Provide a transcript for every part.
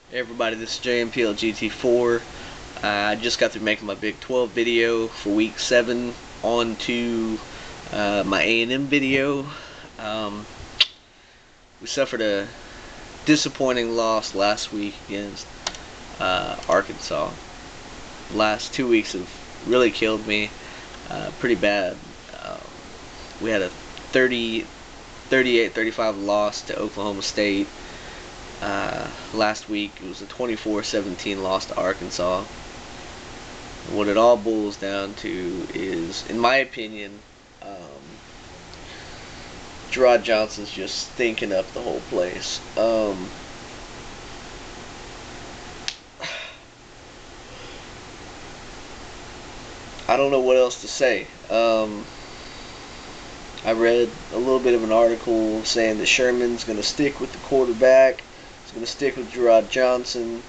Hey everybody, this is JMPLGT4. I just got through making my Big 12 video for week 7 on to my A&M video. Um, we suffered a disappointing loss last week against Arkansas. The last 2 weeks have really killed me pretty bad. Um, we had a 38-35 loss to Oklahoma State. Last week it was a 24-17 loss to Arkansas. What it all boils down to is, in my opinion, Gerard Johnson's just stinking up the whole place. I don't know what else to say. I read a little bit of an article saying that Sherman's going to stick with the quarterback. He's going to stick with Gerard Johnson.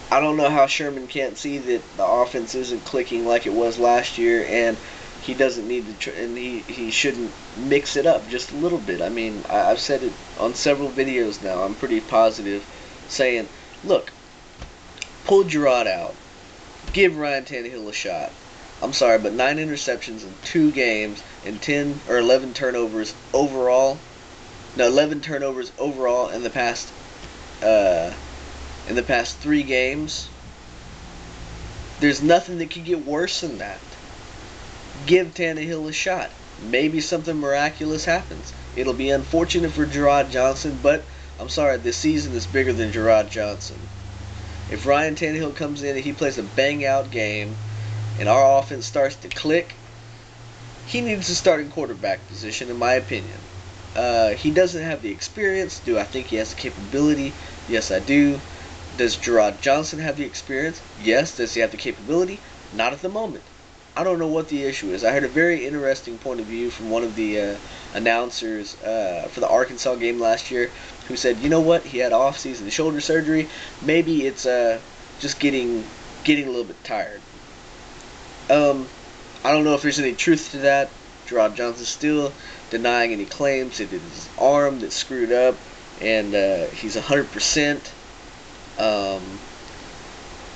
I don't know how Sherman can't see that the offense isn't clicking like it was last year, and he doesn't need to, and he shouldn't mix it up just a little bit. I mean, I've said it on several videos now. I'm pretty positive, saying, look, pull Gerard out, give Ryan Tannehill a shot. I'm sorry, but 9 interceptions in 2 games and 10 or 11 turnovers overall. No, 11 turnovers overall in the past. In the past 3 games, there's nothing that could get worse than that. Give Tannehill a shot. Maybe something miraculous happens. It'll be unfortunate for Gerard Johnson, but I'm sorry, this season is bigger than Gerard Johnson. If Ryan Tannehill comes in and he plays a bang-out game and our offense starts to click, he needs a starting quarterback position, in my opinion. He doesn't have the experience. Do I think he has the capability? Yes, I do. Does Gerard Johnson have the experience? Yes. Does he have the capability? Not at the moment. I don't know what the issue is. I heard a very interesting point of view from one of the announcers for the Arkansas game last year, who said, you know what, he had off-season shoulder surgery. Maybe it's just getting a little bit tired. I don't know if there's any truth to that. Gerard Johnson's still denying any claims that it's his arm that's screwed up, and he's 100%.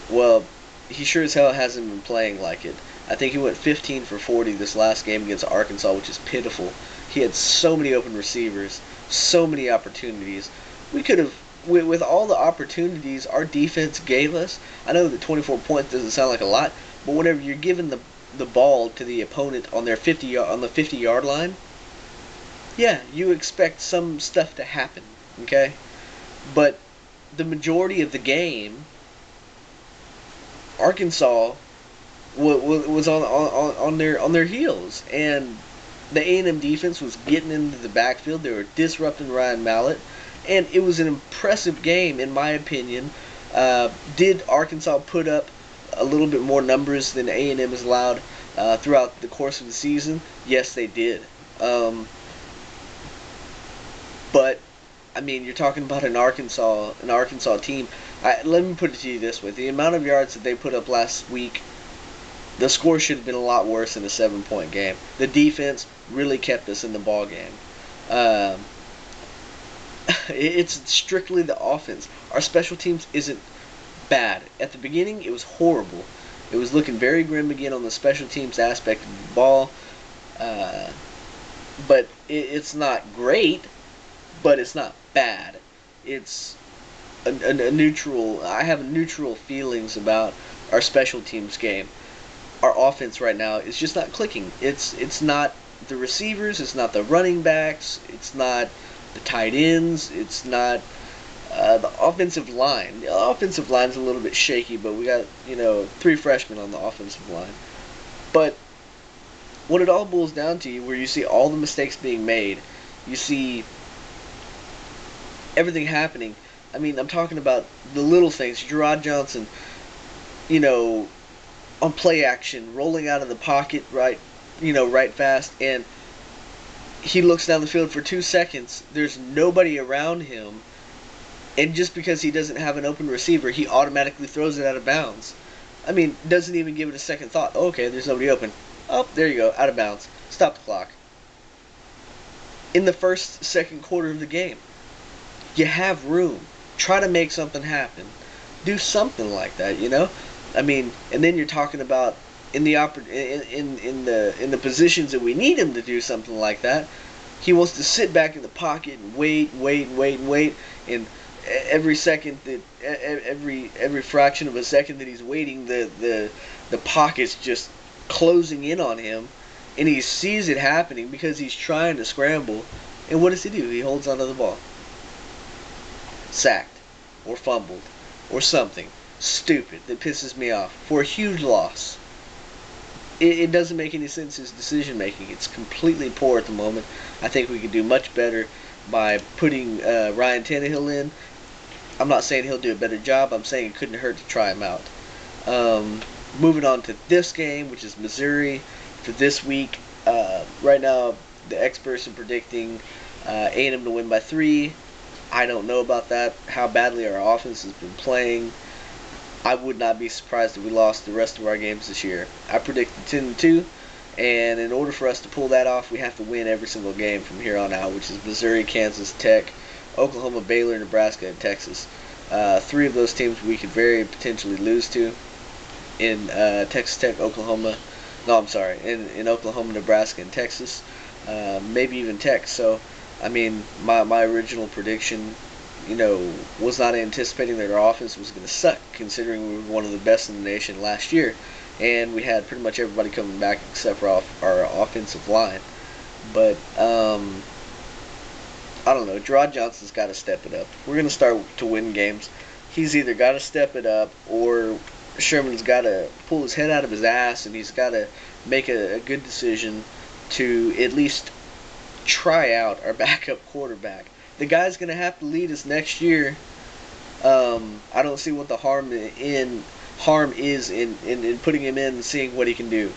Well, he sure as hell hasn't been playing like it. I think he went 15 for 40 this last game against Arkansas, which is pitiful. He had so many open receivers, so many opportunities. We could have, with all the opportunities our defense gave us. I know that 24 points doesn't sound like a lot, but whenever you're giving the ball to the opponent on their 50-yard line, yeah, you expect some stuff to happen, okay? But the majority of the game, Arkansas was on their heels, and the A&M defense was getting into the backfield. They were disrupting Ryan Mallett, and it was an impressive game, in my opinion. Did Arkansas put up a little bit more numbers than A&M has allowed throughout the course of the season? Yes, they did. But I mean, you're talking about an Arkansas team. Let me put it to you this way: the amount of yards that they put up last week, the score should have been a lot worse in a 7-point game. The defense really kept us in the ball game. Um, it's strictly the offense. Our special teams isn't bad. At the beginning, it was horrible. It was looking very grim again on the special teams aspect of the ball. Uh, but it's not great, but it's not bad. It's a neutral. I have neutral feelings about our special teams game. Our offense right now is just not clicking. It's not the receivers. It's not the running backs. It's not the tight ends. It's not the offensive line. The offensive line's a little bit shaky, but we got 3 freshmen on the offensive line. But what it all boils down to, where you see all the mistakes being made, you see everything happening. I mean, I'm talking about the little things. Gerard Johnson, on play action, rolling out of the pocket right fast, and he looks down the field for 2 seconds. There's nobody around him, and just because he doesn't have an open receiver, he automatically throws it out of bounds. I mean, doesn't even give it a second thought. Oh, okay, there's nobody open. Oh, there you go, out of bounds. Stop the clock. In the second quarter of the game, you have room. Try to make something happen. Do something like that, you know. I mean, and then you're talking about in the in the positions that we need him to do something like that. He wants to sit back in the pocket and wait, and every second that every fraction of a second that he's waiting, the pocket's just closing in on him, and he sees it happening because he's trying to scramble. And what does he do? He holds onto the ball. Sacked, or fumbled, or something stupid that pisses me off for a huge loss. It doesn't make any sense, his decision making. It's completely poor at the moment. I think we could do much better by putting Ryan Tannehill in. I'm not saying he'll do a better job. I'm saying it couldn't hurt to try him out. Moving on to this game, which is Missouri for this week. Right now, the experts are predicting A&M to win by 3. I don't know about that, how badly our offense has been playing. I would not be surprised if we lost the rest of our games this year. I predicted 10-2, and in order for us to pull that off, we have to win every single game from here on out, which is Missouri, Kansas, Tech, Oklahoma, Baylor, Nebraska, and Texas. 3 of those teams we could very potentially lose to in Texas Tech, Oklahoma. No, I'm sorry, in Oklahoma, Nebraska, and Texas. Maybe even Tech. So, I mean, my original prediction, was not anticipating that our offense was going to suck, considering we were one of the best in the nation last year, and we had pretty much everybody coming back except for our offensive line. But I don't know. Gerard Johnson's got to step it up. We're going to start to win games. He's either got to step it up, or Sherman's got to pull his head out of his ass, and he's got to make a good decision to at least try out our backup quarterback. The guy's going to have to lead us next year. I don't see what the harm is in putting him in and seeing what he can do.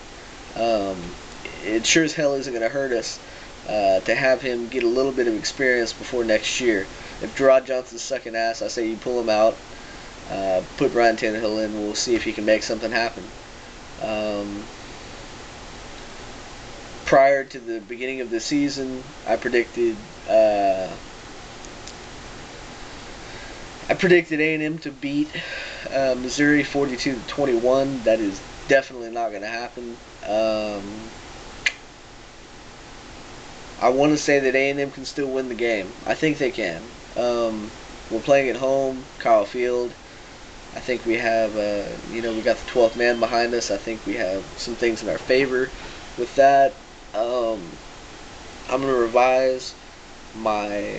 It sure as hell isn't going to hurt us to have him get a little bit of experience before next year. If Gerard Johnson's sucking ass, I say you pull him out, put Ryan Tannehill in. We'll see if he can make something happen. Prior to the beginning of the season, I predicted A&M to beat Missouri 42-21. That is definitely not going to happen. I want to say that A&M can still win the game. I think they can. We're playing at home, Kyle Field. I think we have, we got the 12th man behind us. I think we have some things in our favor with that. I'm going to revise my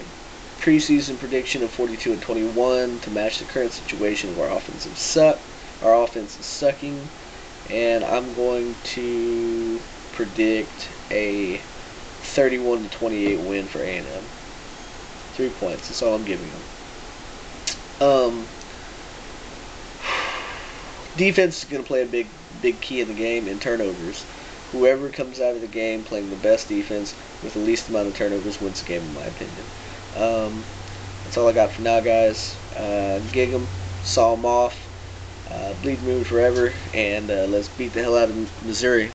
preseason prediction of 42-21 to match the current situation where our offense is sucking, and I'm going to predict a 31-28 win for A&M. 3 points. That's all I'm giving them. Defense is going to play a big key in the game, and turnovers. Whoever comes out of the game playing the best defense with the least amount of turnovers wins the game, in my opinion. That's all I got for now, guys. Gig 'em, saw 'em off, bleed moon forever, and let's beat the hell out of Missouri.